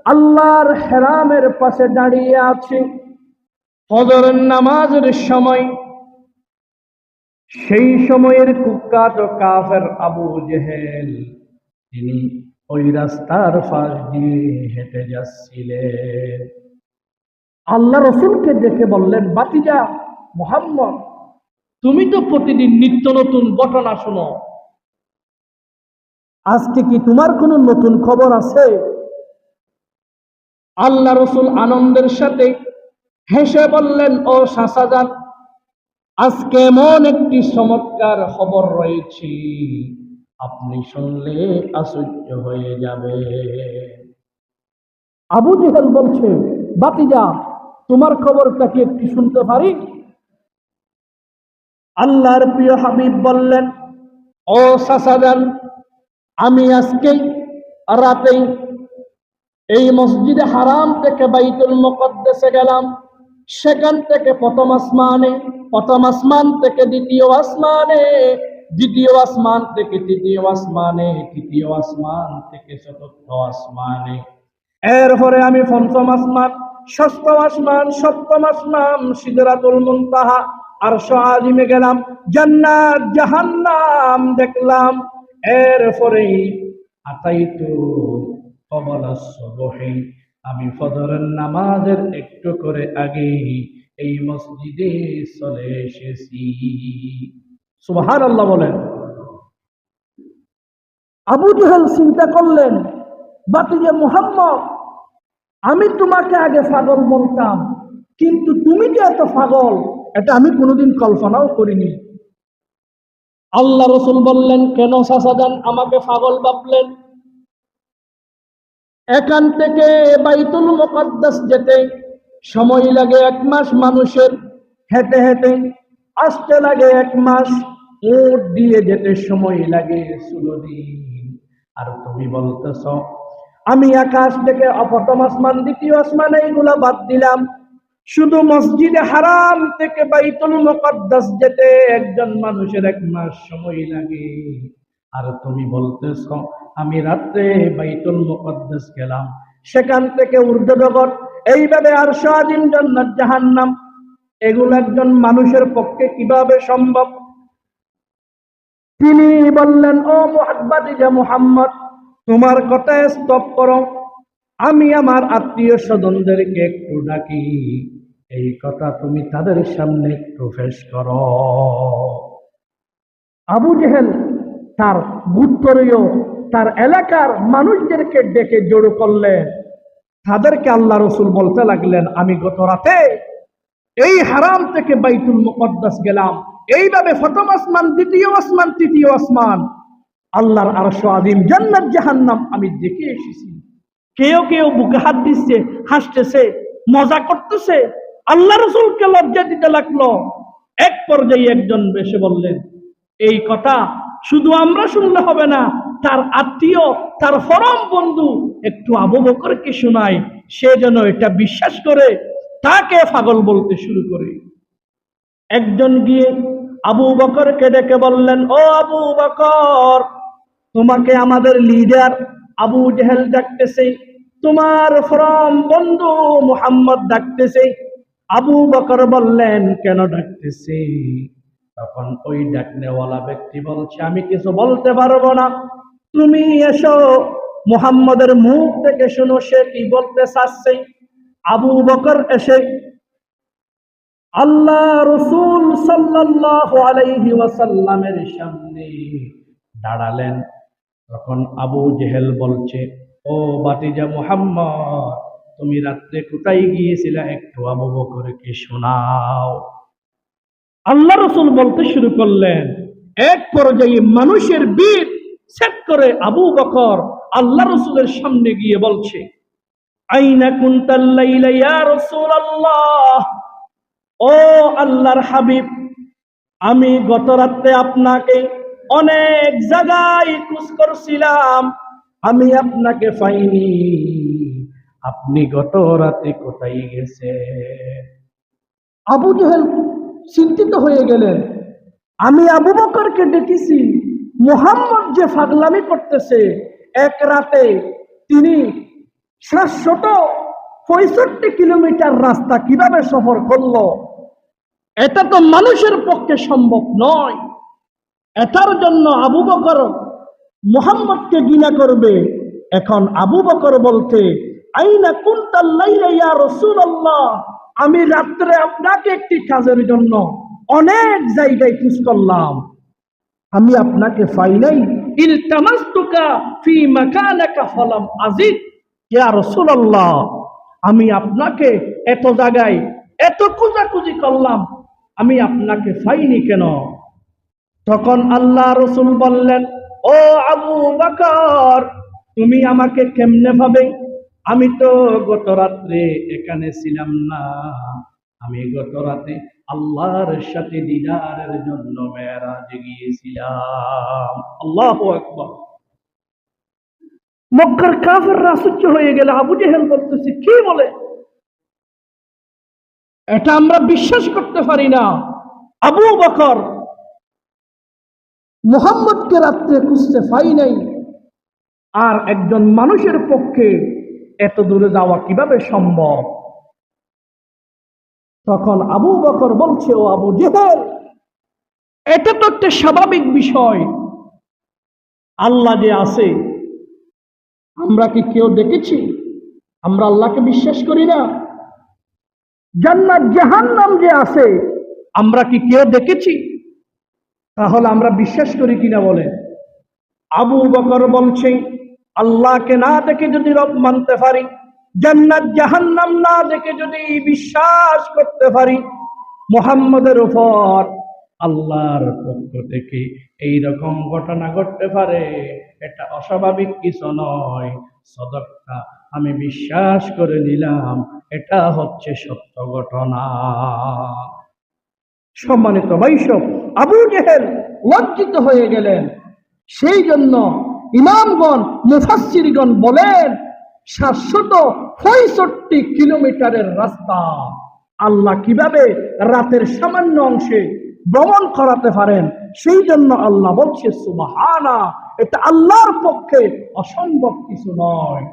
আল্লাহর হেরামের পাশে দাঁড়িয়ে আছে ফজরের নামাজের সময়। সেই সময়ের কুখ্যাত কাফের আবু জেহেল তিনি ওই রাস্তার পাশ দিয়ে হেঁটে যাচ্ছিলেন। আল্লাহ রসুলকে দেখে বললেন, বাতিজা মুহাম্মদ, তুমি তো প্রতিদিন নিত্য নতুন ঘটনা শোনো, আজকে কি তোমার কোনো নতুন খবর আছে? আল্লাহ রসুল আনন্দের সাথে হেসে বললেন, ও শাসাজান, আজকে এমন একটি চমৎকার খবর রয়েছে, আপনি শুনলে আশ্চর্য হয়ে যাবে। আবু জেহেল বলছে, বাতিজা তোমার খবরটা কি একটু শুনতে পারি? আল্লাহর প্রিয় হাবিব বললেন, ও শাসাজান, আমি আজকে রাতেই এই মসজিদে হারাম থেকে বাইতুল মুকদ্দাসে গেলাম। সেখান থেকে প্রথম আসমান থেকে দ্বিতীয় আসমানে, দ্বিতীয় আসমান থেকে তৃতীয় আসমানে, তৃতীয় আসমান থেকে চতুর্থ আসমানে, এরপরে আমি পঞ্চম আসমান, ষষ্ঠ আসমান, সপ্তম আসমান, সিদরাতুল মুনতাহা, আরশ আজিমে গেলাম, জান্নাত জাহান্নাম দেখলাম। এরপরে আতাইতু ক্বাবলা সুবহি, আমি ফজরের নামাজের একটু করে আগে এই মসজিদে চলে এসেছি। সুবহানাল্লাহ বলেন। আবু জেহেল চিন্তা করলেন, বাতিজা মুহাম্মদ, আমি তোমাকে আগে পাগল বলতাম, কিন্তু তুমি যে এত পাগল এটা আমি কোনোদিন কল্পনাও করিনি। আল্লাহ রসুল বললেন, কেন চাচাজান আমাকে পাগল ভাবলেন? এখান থেকে বাইতুল মুকদ্দাস যেতে সময় লাগে 1 মাস, মানুষের হেঁটে হেঁটে আসতে লাগে 1 মাস, উট দিয়ে যেতে সময় লাগে 16 দিন। আর তুমি বলতেছ আমি আকাশ থেকে প্রথম আসমান, দ্বিতীয় আসমান এইগুলা বাদ দিলাম, শুধু মসজিদে হারাম থেকে বাইতুল মুকদ্দাস যেতে একজন মানুষের 1 মাস সময় লাগে। আর তুমি বলতেছ আমি রাত্রে বাইতুল মুকদ্দাস গেলাম, সেখান থেকে ঊর্ধ্ব জগৎ, এইভাবে আরশ আজিম, জান্নাত জাহান্নাম, এগুলো একজন মানুষের পক্ষে কিভাবে সম্ভব? তিনি বললেন, ও মুহাব্বাতিজা মুহাম্মদ, তোমার কথা স্টপ করো, আমি আমার আত্মীয় স্বজনদেরকে একটু ডাকি, এই কথা তুমি তাদের সামনে একটু পেশ করো। আবু জেহেল তার গোত্রীয়, তার এলাকার মানুষদেরকে ডেকে জড়ো করলেন। তাদেরকে আল্লাহ রসুল বলতে লাগলেন, আমি গত রাতে এই হারাম থেকে বাইতুল মুকদ্দাস গেলাম, এইভাবে প্রথম আসমান, দ্বিতীয় আসমান, তৃতীয় আসমান, আল্লাহর আরশ আজিম, জান্নাত জাহান্নাম আমি দেখে এসেছি। কেউ কেউ বুকে হাত দিচ্ছে, হাসতেছে, মজা করতেছে। আল্লাহ রসুলকে লজ্জা দিতে লাগলো। এক পর্যায়ে একজন এসে বললেন, এই কথা শুধু আমরা শুনলে হবে না, তার আত্মীয়, তার পরম বন্ধু একটু আবু বকরকে শোনায়, সে যেন এটা বিশ্বাস করে, তাকে পাগল বলতে শুরু করে। একজন গিয়ে আবু বকরকে ডেকে বললেন, ও আবু বকর, তোমাকে আমাদের লিডার আবু জেহেল ডাকতেছে, তোমার পরম বন্ধু মুহাম্মদ ডাকতেছে। আবু বকর বললেন, কেন ডাকতেছে? তখন ওই ডাকনেওয়ালা ব্যক্তি বলছে, আমি কিছু বলতে পারবো না, তুমি এসো, মুহাম্মদের মুখ থেকে শোনো সে কি বলতে চাচ্ছে। আবু বকর এসে আল্লাহ রসুল সাল্লাল্লাহু আলাইহি ওয়াসাল্লামের সামনে দাঁড়ালেন। তখন আবু জেহেল বলছে, ও বাতিজা মুহাম্মদ, তুমি রাত্রে কোথায় গিয়েছিলে, একটু আবু বকরকে শোনাও। আল্লাহ রসুল বলতে শুরু করলেন। এক পর্যায়ে মানুষের বীর সেট করে আবু বকর আল্লাহ রসুলের সামনে গিয়ে বলছে, আইনা কুনতাল লাইলা ইয়া রাসূলুল্লাহ, ও আল্লাহর হাবিব, আমি গত রাতে আপনাকে অনেক জায়গায় খোঁজ করছিলাম, আমি আপনাকে পাইনি, আপনি গত রাতে কোথায় গেছেন? আবু জেহেল চিন্তিত হয়ে গেলেন, আমি আবু বকরকে ডেকেছি, মুহাম্মদ যে পাগলামি করতেছে, এক রাতে তিনি 765 কিলোমিটার রাস্তা কিভাবে সফর করলো? এটা তো মানুষের পক্ষে সম্ভব নয়। এটার জন্য আবু বকর মুহাম্মদকে ঘৃণা করবে। এখন আবু বকর বলতে, আইনা কুনতাল লাইলা ইয়া রাসূলুল্লাহ, আমি রাত্রে আপনাকে একটি কাজের জন্য অনেক জায়গায় খোঁজ করলাম, আমি আপনাকে পাই নাই। ইলতামাসতুকা ফি মাকানাকা ফালাম আজিদ ইয়া রাসূলুল্লাহ, আমি আপনাকে এত জায়গায় এত খোঁজাখুঁজি করলাম, আমি আপনাকে পাইনি কেন? তখন আল্লাহ রাসূল বললেন, ও আবু বকর, তুমি আমাকে কেমনে পাবে? আমি তো গত রাত্রে এখানে ছিলাম না, আমি গত রাতে আল্লাহর সাথে দিদারের জন্য মেরাজে গিয়েছিলাম। আল্লাহু আকবার। মক্কার কাফেররা আশ্চর্য হয়ে গেল। আবু জেহেল বলতেছে, কি বলে? এটা আমরা বিশ্বাস করতে পারি না। আবু বকর মুহাম্মদকে রাত্রে খুঁজতে পাই নাই, আর একজন মানুষের পক্ষে এত দূরে যাওয়া কিভাবে সম্ভব? তখন আবু বকর বলছে, ও আবু জেহেল, এটা তো একটা স্বাভাবিক বিষয়। আল্লাহ যে আছে, আমরা কি কেউ দেখেছি? আমরা আল্লাহকে বিশ্বাস করি না? জান্নাত জাহান্নাম যে আছে, আমরা কি কেউ দেখেছি? তাহলে আমরা বিশ্বাস করি কিনা বলে? আবু বকর বলছে, আল্লাহকে না দেখে যদি রব মানতে পারি, জান্নাত জাহান্নাম না দেখে যদি বিশ্বাস করতে পারি, মুহাম্মদের উপর আল্লাহর পক্ষ থেকে এই রকম ঘটনা ঘটতে পারে, এটা অস্বাভাবিক কিছু নয়। সদকটা আমি বিশ্বাস করে নিলাম, এটা হচ্ছে সত্য ঘটনা। সম্মানিত বৈষ্ণব, আবু জেহেল লজ্জিত হয়ে গেলেন। সেই জন্য ইমামগণ মুফাসসিরগণ বলেন, 765 কিলোমিটারের রাস্তা আল্লাহ কিভাবে রাতের সামান্য অংশে ভ্রমণ করাতে পারেন? সেই জন্য আল্লাহ বলছে সুবহানা, এটা আল্লাহর পক্ষে অসম্ভব কিছু নয়।